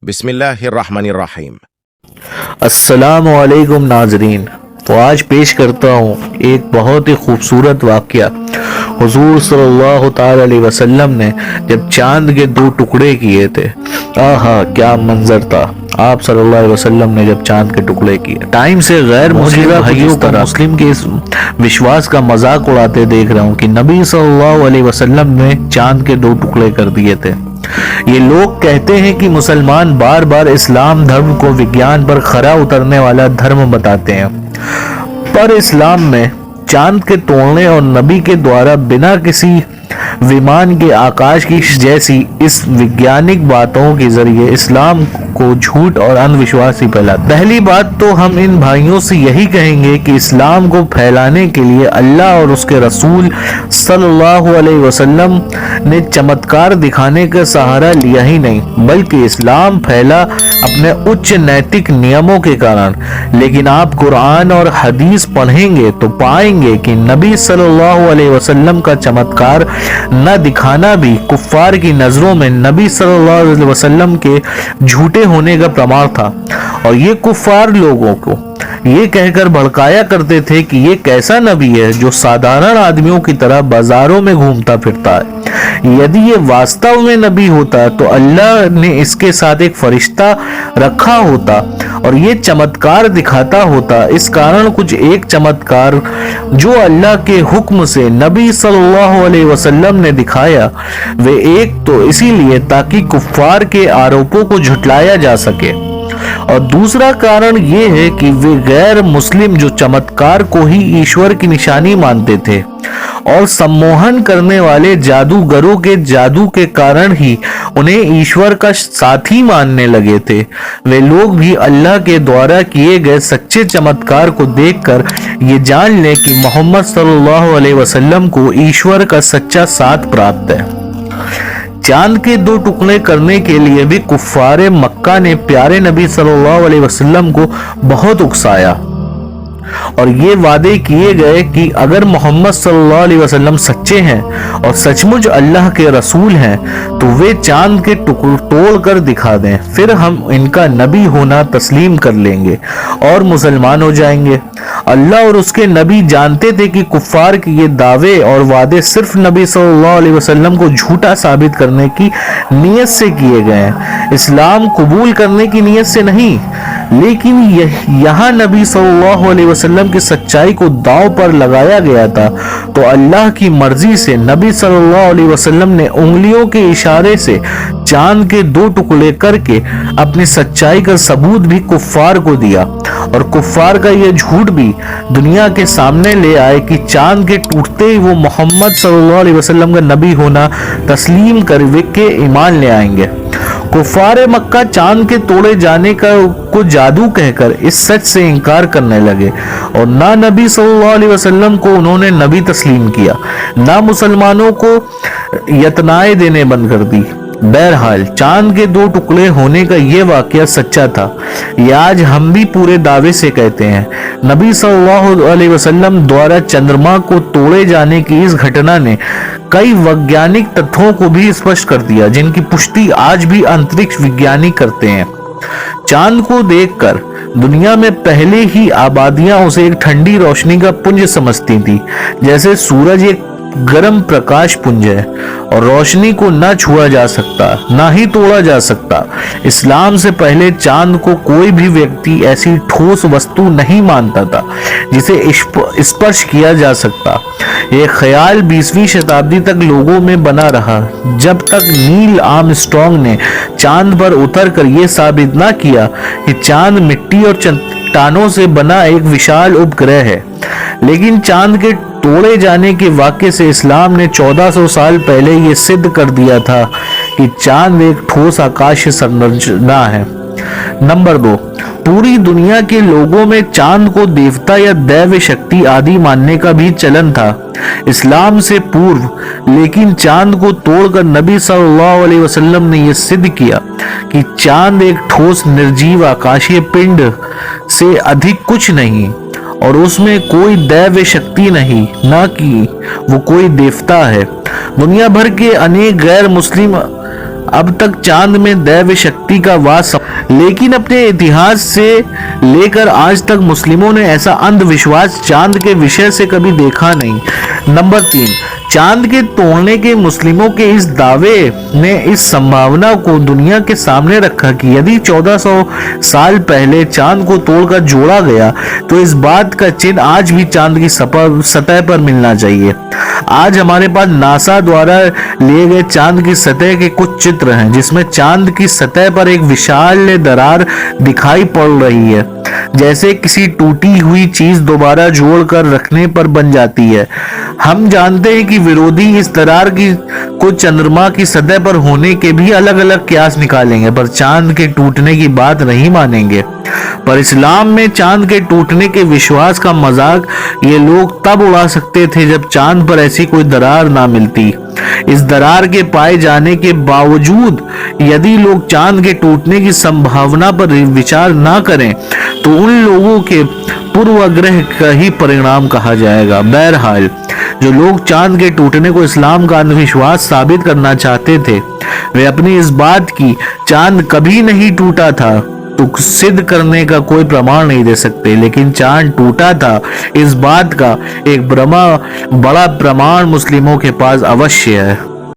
बिस्मिल्लाहिर्रहमानिर्रहीम। अस्सलाम वालेकुम नाजरीन। तो आज पेश करता हूँ एक बहुत ही खूबसूरत वाक़या। हुजूर सल्लल्लाहु ताला अलैहि वसल्लम ने जब चांद के दो टुकड़े किए थे, आहा क्या मंजर था। आप सल्लल्लाहु अलैहि वसल्लम ने जब चांद के टुकड़े किए, टाइम से गैर मुस्लिम भाइयों को मुस्लिम के इस विश्वास का मजाक उड़ाते देख रहा हूँ कि नबी सल्लल्लाहु अलैहि वसल्लम ने चांद के दो टुकड़े कर दिए थे। ये लोग कहते हैं कि मुसलमान बार बार इस्लाम धर्म को विज्ञान पर खरा उतरने वाला धर्म बताते हैं, पर इस्लाम में चांद के तोड़ने और नबी के द्वारा बिना किसी विमान के आकाश की जैसी इस वैज्ञानिक बातों के जरिए इस्लाम को झूठ और अंधविश्वास ही फैलाता। पहली बात तो हम इन भाइयों से यही कहेंगे कि इस्लाम को फैलाने के लिए अल्लाह और उसके रसूल सल्लल्लाहु अलैहि वसल्लम ने चमत्कार दिखाने का सहारा लिया ही नहीं, बल्कि इस्लाम फैला अपने उच्च नैतिक नियमों के कारण। लेकिन आप कुरान और हदीस पढ़ेंगे तो पाएंगे कि नबी सल्लल्लाहु अलैहि वसल्लम का चमत्कार न दिखाना भी कुफ्फार की नजरों में नबी सल्लल्लाहु अलैहि वसल्लम के झूठे होने का प्रमाण था। और ये कुफ्फार लोगों को ये कहकर भड़काया करते थे कि ये कैसा नबी है जो साधारण आदमियों की तरह बाजारों में घूमता फिरता है। यदि ये वास्तव में नबी होता तो अल्लाह ने इसके साथ एक फरिश्ता रखा होता और ये चमत्कार दिखाता होता। इस कारण कुछ एक चमत्कार जो अल्लाह के हुक्म से नबी सल्लल्लाहु अलैहि वसल्लम ने दिखाया, वे एक तो इसीलिए ताकि कुफ्फार के आरोपों को झुटलाया जा सके, और दूसरा कारण ये है कि वे गैर मुस्लिम जो चमत्कार को ही ईश्वर की निशानी मानते थे और सम्मोहन करने वाले जादूगरों के जादू के कारण ही उन्हें ईश्वर का साथी मानने लगे थे, वे लोग भी अल्लाह के द्वारा किए गए सच्चे चमत्कार को देखकर ये जान लें कि मोहम्मद सल्लल्लाहु अलैहि वसल्लम को ईश्वर का सच्चा साथ प्राप्त है। चांद के दो टुकड़े करने के लिए भी कुफ्फारे मक्का ने प्यारे नबी सल्लल्लाहु अलैहि वसल्लम को बहुत उकसाया और ये वादे किए गए कि अगर मोहम्मद सल्लल्लाहु अलैहि वसल्लम सच्चे हैं और सचमुच अल्लाह के रसूल हैं तो वे चांद के टुकड़े तोड़ कर दिखा दें, फिर हम इनका नबी होना तस्लीम कर लेंगे और मुसलमान हो जाएंगे। अल्लाह और उसके नबी जानते थे कि कुफ्फार के ये दावे और वादे सिर्फ नबी सल्लल्लाहु अलैहि वसल्लम को झूठा साबित करने की नीयत से किए गए हैं, इस्लाम कबूल करने की नीयत से नहीं। लेकिन यहाँ नबी सल्लल्लाहु अलैहि वसल्लम की सच्चाई को दांव पर लगाया गया था, तो अल्लाह की मर्जी से नबी सल्लल्लाहु अलैहि वसल्लम ने उंगलियों के इशारे से चांद के दो टुकड़े करके अपनी सच्चाई का सबूत भी कुफ्फार को दिया, और कुफ्फार का यह झूठ भी दुनिया के सामने ले आए कि चांद के टूटते ही वो मोहम्मद सल्लल्लाहु अलैहि वसल्लम का नबी होना तस्लीम करके ईमान ले आएंगे। कुफ्फारे मक्का चांद के तोड़े जाने को जादू कहकर इस सच से इनकार करने लगे और ना नबी सल्लल्लाहु अलैहि वसल्लम को उन्होंने नबी तस्लीम किया, ना मुसलमानों को यतनाएं देने बंद कर दी। बहरहाल चांद के दो टुकड़े होने का यह वाकया सच्चा था। ये आज हम भी पूरे दावे से कहते हैं। नबी सल्लल्लाहु अलैहि वसल्लम द्वारा चंद्रमा को तोड़े जाने की इस घटना ने कई वैज्ञानिक तथ्यों को भी स्पष्ट कर दिया, जिनकी पुष्टि आज भी अंतरिक्ष विज्ञानी करते हैं। चांद को देखकर दुनिया में पहले ही आबादियां उसे एक ठंडी रोशनी का पुंज समझती थी, जैसे सूरज एक गर्म प्रकाश पुंज है और रोशनी को ना छुआ जा सकता ना ही तोड़ा जा सकता। इस्लाम से पहले चांद को कोई भी व्यक्ति ऐसी ठोस वस्तु नहीं मानता था जिसे स्पर्श किया जा सकता। ये ख्याल 20वीं शताब्दी तक लोगों में बना रहा, जब तक नील आर्मस्ट्रांग ने चांद पर उतरकर यह साबित ना किया कि चांद मिट्टी और चट्टानों से बना एक विशाल उपग्रह है। लेकिन चांद के तोड़े जाने के वाक़े से इस्लाम ने 1400 साल पहले ये सिद्ध कर दिया था कि चांद एक ठोस आकाशीय संरचना है। नंबर 2, पूरी दुनिया के लोगों में चांद को देवता या दैव शक्ति आदि मानने का भी चलन था इस्लाम से पूर्व, लेकिन चांद को तोड़कर नबी सल्लल्लाहु अलैहि वसल्लम ने यह सिद्ध किया कि चांद एक ठोस निर्जीव आकाशीय पिंड से अधिक कुछ नहीं और उसमें कोई दैव शक्ति नहीं, ना कि वो कोई देवता है। दुनिया भर के अनेक गैर मुस्लिम अब तक चांद में दैव शक्ति का वास लेकिन अपने इतिहास से लेकर आज तक मुस्लिमों ने ऐसा अंधविश्वास चांद के विषय से कभी देखा नहीं। नंबर 3, चांद के तोड़ने के मुस्लिमों के इस दावे ने इस संभावना को दुनिया के सामने रखा कि यदि 1400 साल पहले चांद को तोड़कर जोड़ा गया तो इस बात का चिन्ह आज भी चांद की सतह पर मिलना चाहिए। आज हमारे पास नासा द्वारा लिए गए चांद की सतह के कुछ चित्र हैं, जिसमें चांद की सतह पर एक विशाल दरार दिखाई पड़ रही है, जैसे किसी टूटी हुई चीज दोबारा जोड़कर रखने पर बन जाती है। हम जानते हैं कि विरोधी इस दरार को चंद्रमा की सतह पर होने के भी अलग अलग क्यास निकालेंगे, पर चांद के टूटने की बात नहीं मानेंगे। पर इस्लाम में चांद के टूटने के विश्वास का मजाक ये लोग तब उड़ा सकते थे जब चांद पर ऐसी कोई दरार ना मिलती। इस दरार के पाए जाने के बावजूद यदि लोग चांद के टूटने की संभावना पर विचार ना करें तो उन लोगों के पूर्वाग्रह का ही परिणाम कहा जाएगा। बहरहाल, जो लोग चांद के टूटने को इस्लाम का अंधविश्वास साबित करना चाहते थे, वे अपनी इस बात की चांद कभी नहीं टूटा था तो सिद्ध करने का कोई प्रमाण नहीं दे सकते, लेकिन चांद टूटा था इस बात का एक बड़ा प्रमाण मुस्लिमों के पास अवश्य है।